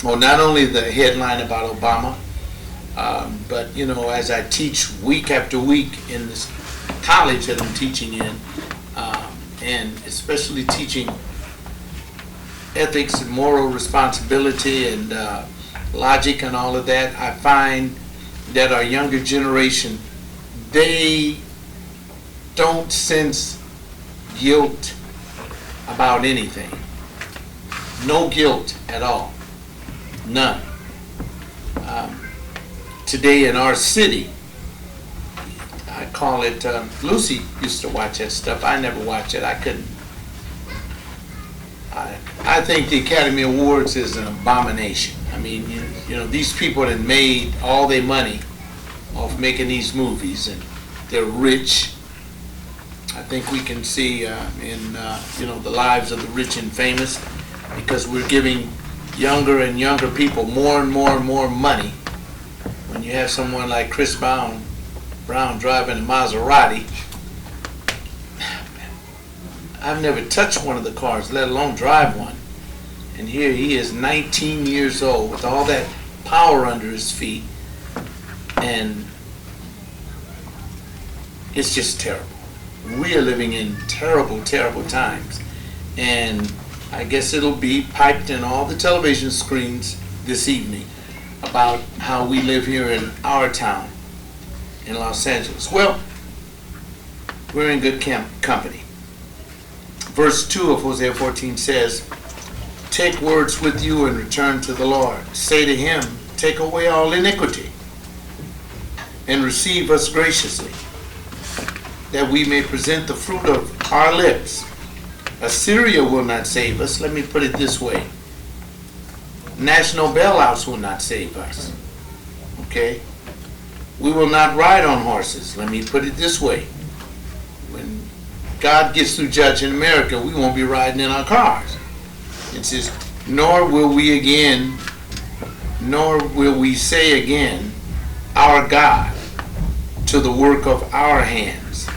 well, not only the headline about Obama, but as I teach week after week in this college that I'm teaching in, and especially teaching ethics and moral responsibility and logic and all of that, I find that our younger generation, they don't sense guilt about anything. No guilt at all. None. Today in our city, I call it, Lucy used to watch that stuff. I never watched it. I couldn't. I think the Academy Awards is an abomination. I mean, these people that made all their money off making these movies, and they're rich. I think we can see in the lives of the rich and famous, because we're giving younger and younger people more and more and more money. When you have someone like Chris Brown driving a Maserati, I've never touched one of the cars, let alone drive one. And here he is, 19 years old, with all that power under his feet, and it's just terrible. We are living in terrible, terrible times, and I guess it'll be piped in all the television screens this evening about how we live here in our town in Los Angeles. Well, we're in good company. Verse 2 of Hosea 14 says, "Take words with you and return to the Lord. Say to him, take away all iniquity and receive us graciously, that we may present the fruit of our lips. Assyria will not save us." Let me put it this way. National bailouts will not save us. Okay? We will not ride on horses. Let me put it this way. When God gets through judging America, we won't be riding in our cars. It says, nor will we say again, our God, to the work of our hands.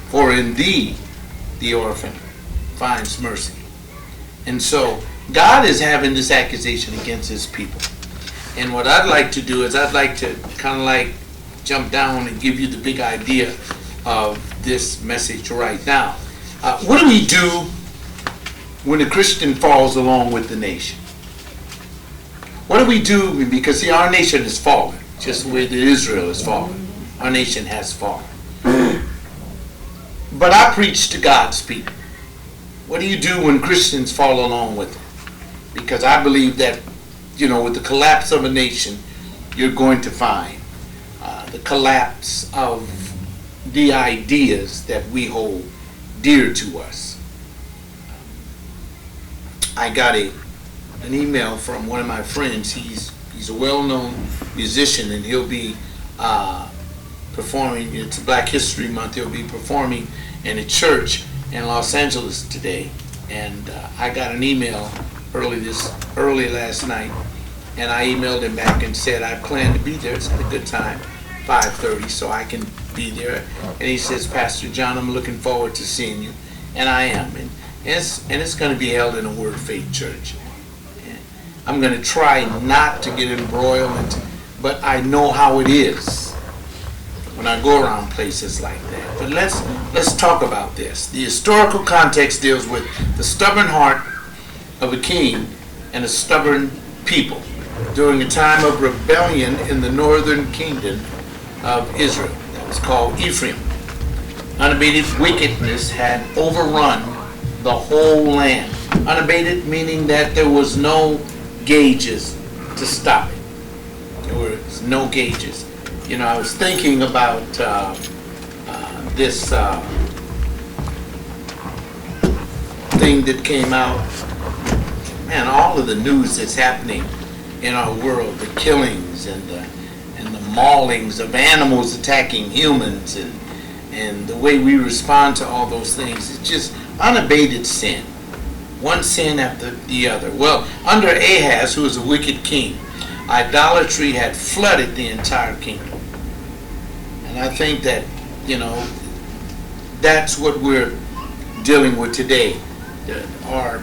For in thee the orphan finds mercy. And so God is having this accusation against his people. And what I'd like to do is I'd like to kind of like jump down and give you the big idea of this message right now. What do we do when a Christian falls along with the nation? What do we do? Because see, our nation has fallen, just the way that Israel has fallen. Our nation has fallen. But I preach to God's people. What do you do when Christians fall along with it? Because I believe that, with the collapse of a nation, you're going to find the collapse of the ideas that we hold dear to us. I got an email from one of my friends. He's a well-known musician, and he'll be performing. It's Black History Month. He'll be performing in a church in Los Angeles today. And I got an email early last night, and I emailed him back and said I plan to be there. It's at a good time, 5:30, so I can be there. And he says, "Pastor John, I'm looking forward to seeing you," and I am. And it's going to be held in a Word Faith church. And I'm going to try not to get embroiled, but I know how it is when I go around places like that. But let's talk about this. The historical context deals with the stubborn heart of a king and a stubborn people during a time of rebellion in the northern kingdom of Israel. That was called Ephraim. Unabated wickedness had overrun the whole land. Unabated meaning that there was no gauges to stop it. There was no gauges. I was thinking about this thing that came out. Man, all of the news that's happening in our world, the killings and the maulings of animals attacking humans, and the way we respond to all those things, it's just unabated sin. One sin after the other. Well, under Ahaz, who was a wicked king, idolatry had flooded the entire kingdom. And I think that, that's what we're dealing with today. Our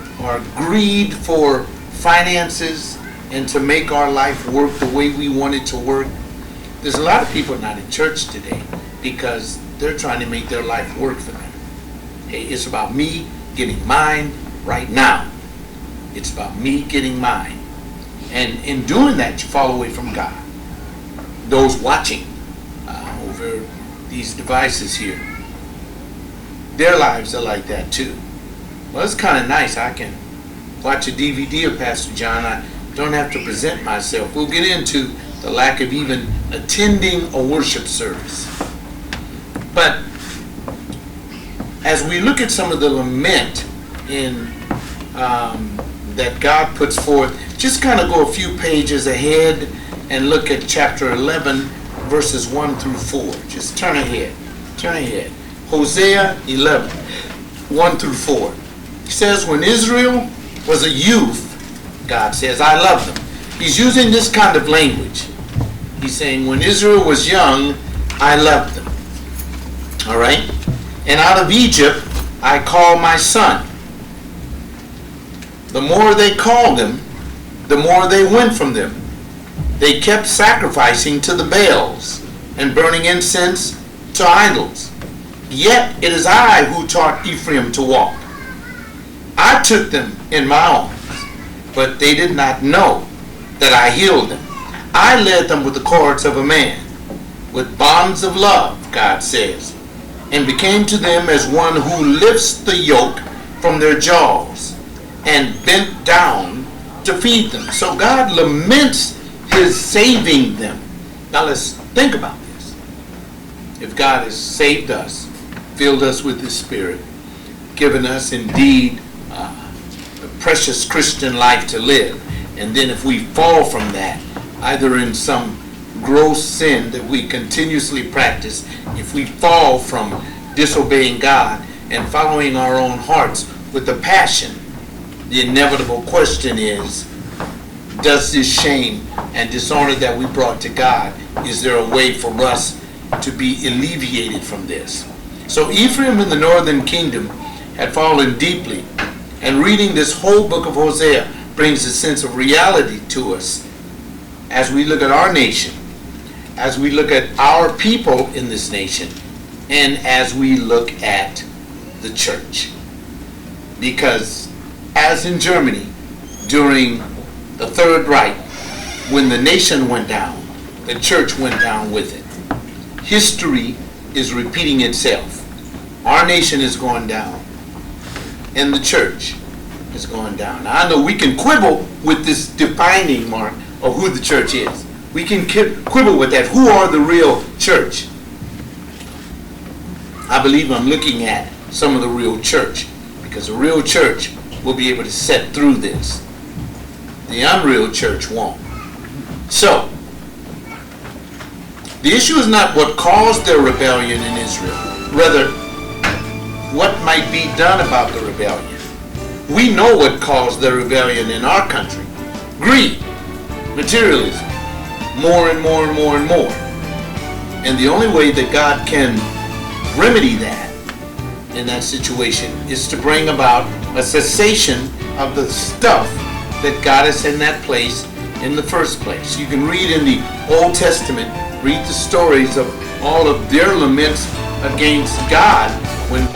greed for finances and to make our life work the way we want it to work. There's a lot of people not in church today because they're trying to make their life work for them. Hey, it's about me getting mine right now. It's about me getting mine. And in doing that, you fall away from God. Those watching over these devices here, their lives are like that too. Well, it's kind of nice. I can watch a DVD of Pastor John. I don't have to present myself. We'll get into the lack of even attending a worship service. But as we look at some of the lament in that God puts forth, just kind of go a few pages ahead and look at chapter 11, verses 1 through 4. Just turn ahead. Turn ahead. Hosea 11, 1 through 4. He says, when Israel was a youth, God says, I love them. He's using this kind of language. He's saying, when Israel was young, I loved them. All right? And out of Egypt, I called my son. The more they called him, the more they went from them. They kept sacrificing to the Baals and burning incense to idols. Yet it is I who taught Ephraim to walk. I took them in my arms, but they did not know that I healed them. I led them with the cords of a man, with bonds of love, God says, and became to them as one who lifts the yoke from their jaws and bent down to feed them. So God laments his saving them. Now let's think about this. If God has saved us, filled us with his Spirit, given us indeed a precious Christian life to live, and then if we fall from that, either in some gross sin that we continuously practice, if we fall from disobeying God and following our own hearts with a passion, the inevitable question is, does this shame and dishonor that we brought to God, is there a way for us to be alleviated from this? So Ephraim in the northern kingdom had fallen deeply, and reading this whole book of Hosea brings a sense of reality to us as we look at our nation, as we look at our people in this nation, and as we look at the church. Because as in Germany, during the Third Reich, when the nation went down, the church went down with it. History is repeating itself. Our nation is going down, and the church is going down. Now, I know we can quibble with this defining mark of who the church is. We can quibble with that. Who are the real church? I believe I'm looking at some of the real church, because the real church will be able to set through this. The unreal church won't. So, the issue is not what caused their rebellion in Israel, rather, what might be done about the rebellion. We know what caused the rebellion in our country. Greed, materialism, more and more and more and more. And the only way that God can remedy that in that situation is to bring about a cessation of the stuff that got us in that place in the first place. You can read in the Old Testament, read the stories of all of their laments against God when